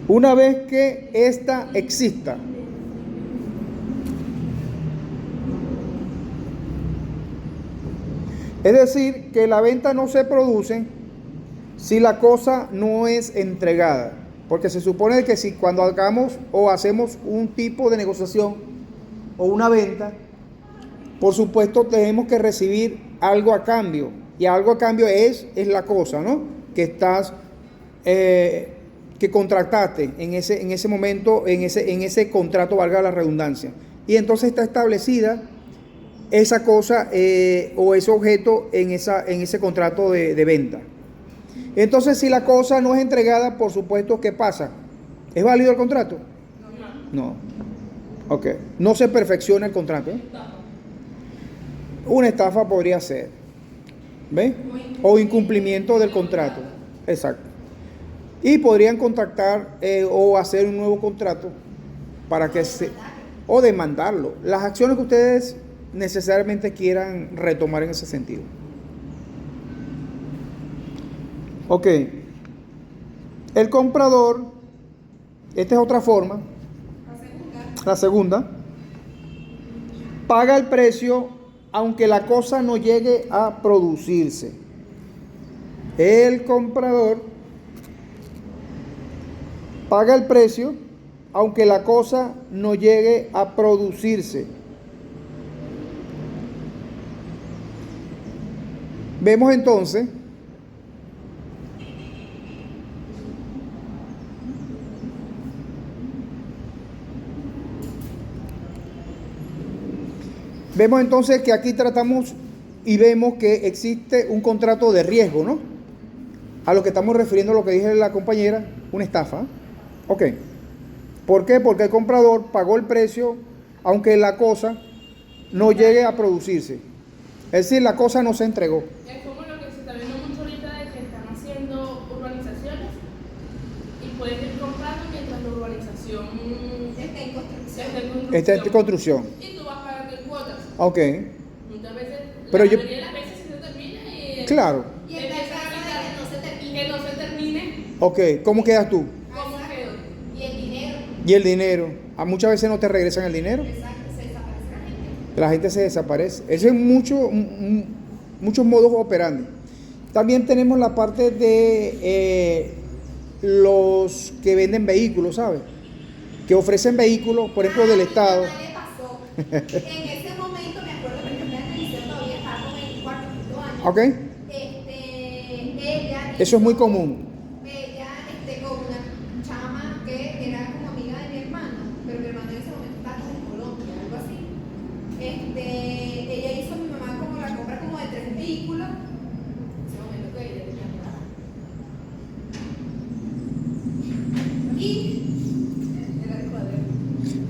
Una vez que ésta exista. Es decir, que la venta no se produce si la cosa no es entregada. Porque se supone que si cuando hagamos o hacemos un tipo de negociación o una venta, por supuesto tenemos que recibir algo a cambio. Y algo a cambio es la cosa, ¿no? Que estás, que contrataste en ese momento, en ese contrato, valga la redundancia. Y entonces está establecida esa cosa o ese objeto en ese contrato de venta. Entonces, si la cosa no es entregada, por supuesto, ¿qué pasa? ¿Es válido el contrato? No. Ok. No se perfecciona el contrato. Una estafa podría ser. ¿Ve? O incumplimiento del contrato. Exacto. Y podrían contactar o hacer un nuevo contrato para que o demandarlo. Las acciones que ustedes necesariamente quieran retomar en ese sentido. Ok. El comprador, esta es otra forma. La segunda, paga el precio aunque la cosa no llegue a producirse. El comprador paga el precio aunque la cosa no llegue a producirse. Vemos entonces que aquí tratamos y vemos que existe un contrato de riesgo, ¿no? A lo que estamos refiriendo, a lo que dije la compañera, una estafa. Ok. ¿Por qué? Porque el comprador pagó el precio aunque la cosa no llegue a producirse. Es decir, la cosa no se entregó. Es como lo que se está viendo mucho ahorita de que están haciendo urbanizaciones y puedes ir comprando mientras la urbanización Está en construcción. Está en construcción. Y tú vas pagando en cuotas. Ok. Muchas veces, Pero la yo- mayoría de las veces sí se termina y Claro. Y en empiezan caso a de quitar. que no se termine, Que no se termine, Ok. ¿Cómo quedas tú? ¿cómo quedó? y el dinero, Y el dinero. A muchas veces no te regresan el dinero. exacto, se desaparece la gente. La gente se desaparece. Eso es muchos modos operandi. También tenemos la parte de los que venden vehículos, ¿sabes? Que ofrecen vehículos, por ejemplo, del Estado. Mi mamá le pasó. En ese momento me acuerdo que yo estaba en televisión todavía, estaba con 24 años. ¿Ok? Ella Eso es muy común. Ella con una chama que era como amiga de mi hermano, pero mi hermano en ese momento estaba como en Colombia, algo así. Ella hizo a mi mamá como la compra como de 3 vehículos. En ese momento que ella tenía plata. Y era de cuadro.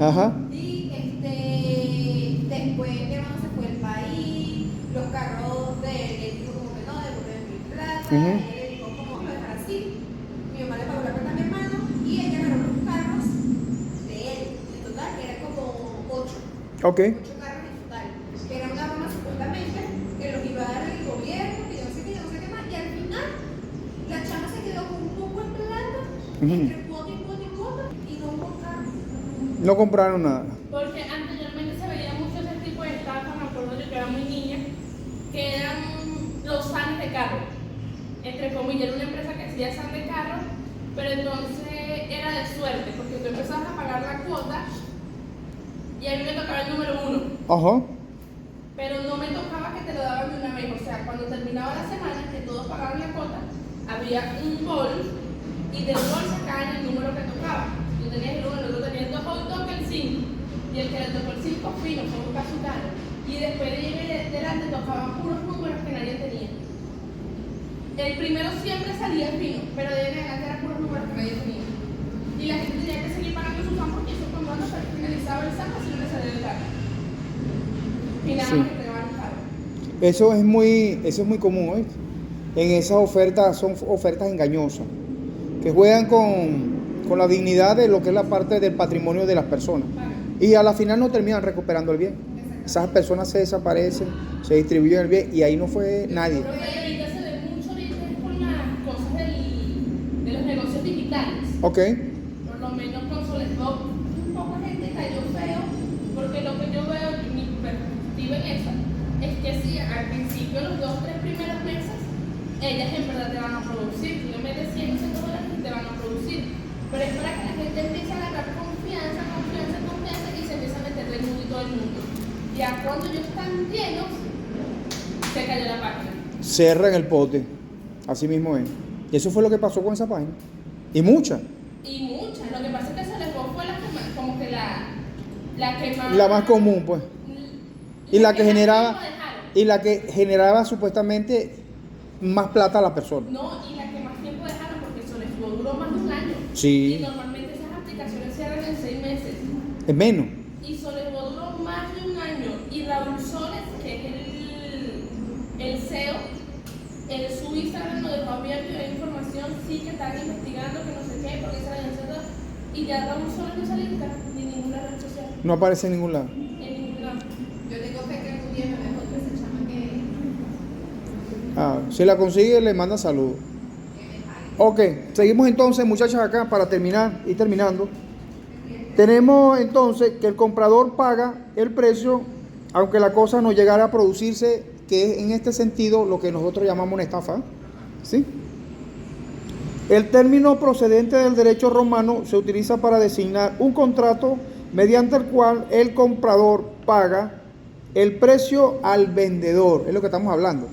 Ajá. Y después mi hermano se fue del país, los carros de él dijo como que no, devuelven mi plata, Ujú. ella le dijo como vamos a dejar así. Mi mamá le pagó la cuenta a mi hermano y ella agarró los carros de él. En total era como 8 Ok. carros en total. Que era una broma supuestamente que los iba a dar el gobierno, que yo no sé qué, yo no sé qué más. Y al final la chama se quedó con un poco de plata entre cuota y cuota y cuota y no hubo carro. No compraron nada. Porque anteriormente se veía mucho ese tipo de estafa, me acuerdo yo que era muy niña, que eran los SAN de carro. Entre comillas, era una empresa que hacía SAN de carro, pero entonces era de suerte, porque tú empezabas a pagar la cuota y a mí me tocaba el número 1, Ajá. pero no me tocaba que te lo daban de una vez. O sea, cuando terminaba la semana, que todos pagaban la cuota, había un bol y del bol sacaban el número que tocaba. Tú tenías el 1, el otro tenía el 2, hoy toca el 5. Y el que le tocó el 5 fino, fue a buscar su cara. Y después de ir delante tocaban puros números que nadie tenía. El primero siempre salía fino, pero de ahí en adelante eran puros números que nadie tenía. Y la gente tenía que seguir pagando su SAM porque eso cuando se finalizaba el SAM, así no le salía el carro. Y nada Sí. más que te van caro. Eso es muy común, ¿oíste? En esas ofertas son ofertas engañosas, que juegan con la dignidad de lo que es la parte del patrimonio de las personas. Y a la final no terminan recuperando el bien. Esas personas se desaparecen, se distribuyen el bien y ahí no fue nadie. Creo que ahorita se ve mucho ahorita es con las cosas de los negocios digitales. Ok, Por lo menos con Solesbox, un poco de gente cayó feo, porque lo que yo veo, mi perspectiva en eso, es que sí, al principio, los 2 o 3 primeros meses, ellas en verdad te van a producir. Tú le metes 100 $100 y te van a producir. Pero es para que la gente empiece a agarrar confianza y se empieza a meter del mundo y todo el mundo. Ya cuando ellos están llenos, se cayó la página. cierran el pote. Así mismo es. Y eso fue lo que pasó con esa página. Y muchas. Y muchas. Lo que pasa es que Solesbox fue la que más, como que la que más. La más común, pues. Y la que más generaba, tiempo dejaron. y la que generaba supuestamente más plata a la persona. No, y la que más tiempo dejaron porque Solesbox duró más de un año. Sí. Y normalmente esas aplicaciones cierran en 6 meses. Es menos. Y Solesbox duró más de un año. Y Raúl Soles, que es el CEO, en su Instagram lo dejó abierto y hay información, sí que están investigando, que no sé qué, porque se habían cerrado. Y ya Raúl Soles no sale ni en ninguna red social. No aparece en ningún lado. En ningún lado. Yo tengo fe que algún día me mejor que se llama que Si la consigue, le manda saludos. Ok, seguimos entonces, muchachas, acá para terminar y terminando. Tenemos entonces que el comprador paga el precio, aunque la cosa no llegara a producirse, que es en este sentido lo que nosotros llamamos una estafa. ¿Sí? El término procedente del derecho romano se utiliza para designar un contrato mediante el cual el comprador paga el precio al vendedor, es lo que estamos hablando,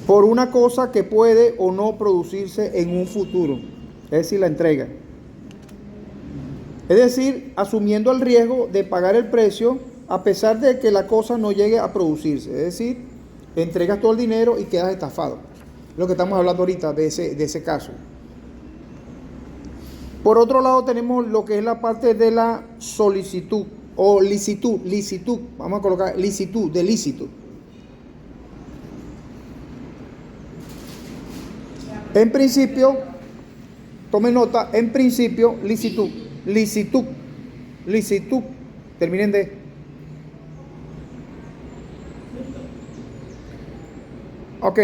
por una cosa que puede o no producirse en un futuro, es decir, la entrega. Es decir, asumiendo el riesgo de pagar el precio a pesar de que la cosa no llegue a producirse. Es decir, entregas todo el dinero y quedas estafado. Lo que estamos hablando ahorita de ese caso. Por otro lado tenemos lo que es la parte de la solicitud o licitud. Vamos a colocar licitud, de lícito. En principio, tomen nota, en principio, licitud, terminen de. Ok.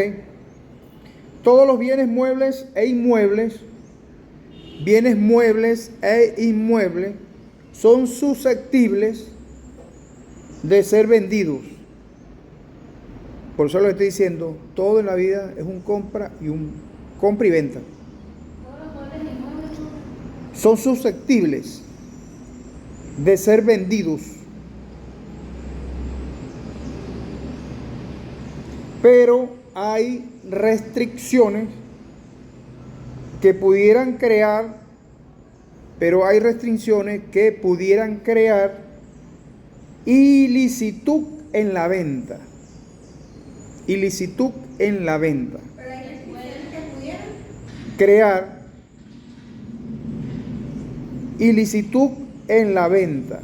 Todos los bienes muebles e inmuebles, son susceptibles de ser vendidos. Por eso lo estoy diciendo, todo en la vida es un compra y venta. Todos los muebles y inmuebles Son susceptibles de ser vendidos. Pero hay restricciones que pudieran crear, ilicitud en la venta. Ilicitud en la venta. pero hay restricciones que pudieran Crear ilicitud en la venta.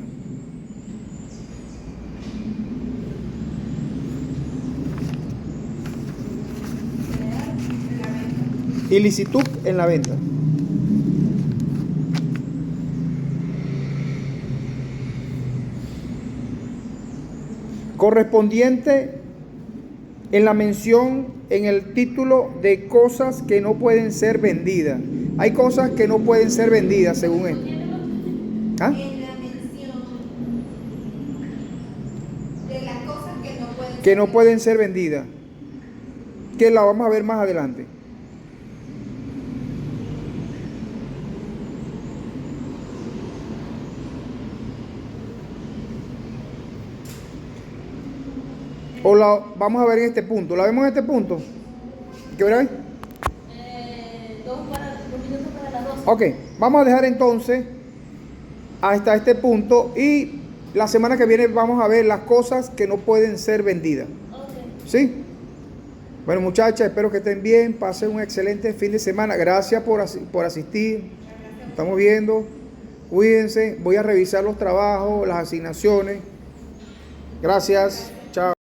Ilicitud en la venta. Correspondiente en la mención en el título de cosas que no pueden ser vendidas. Hay cosas que no pueden ser vendidas según esto. ¿Ah? en la mención de las cosas Que no pueden ser vendidas. Que la vamos a ver más adelante. O la vamos a ver en este punto. ¿La vemos en este punto? ¿Qué hora es? 2 minutos para las 12. Ok, vamos a dejar entonces hasta este punto y la semana que viene vamos a ver las cosas que no pueden ser vendidas. Ok. ¿Sí? Bueno, muchachas, espero que estén bien, pasen un excelente fin de semana. Gracias por asistir. Estamos viendo. Cuídense. Voy a revisar los trabajos, las asignaciones. Gracias.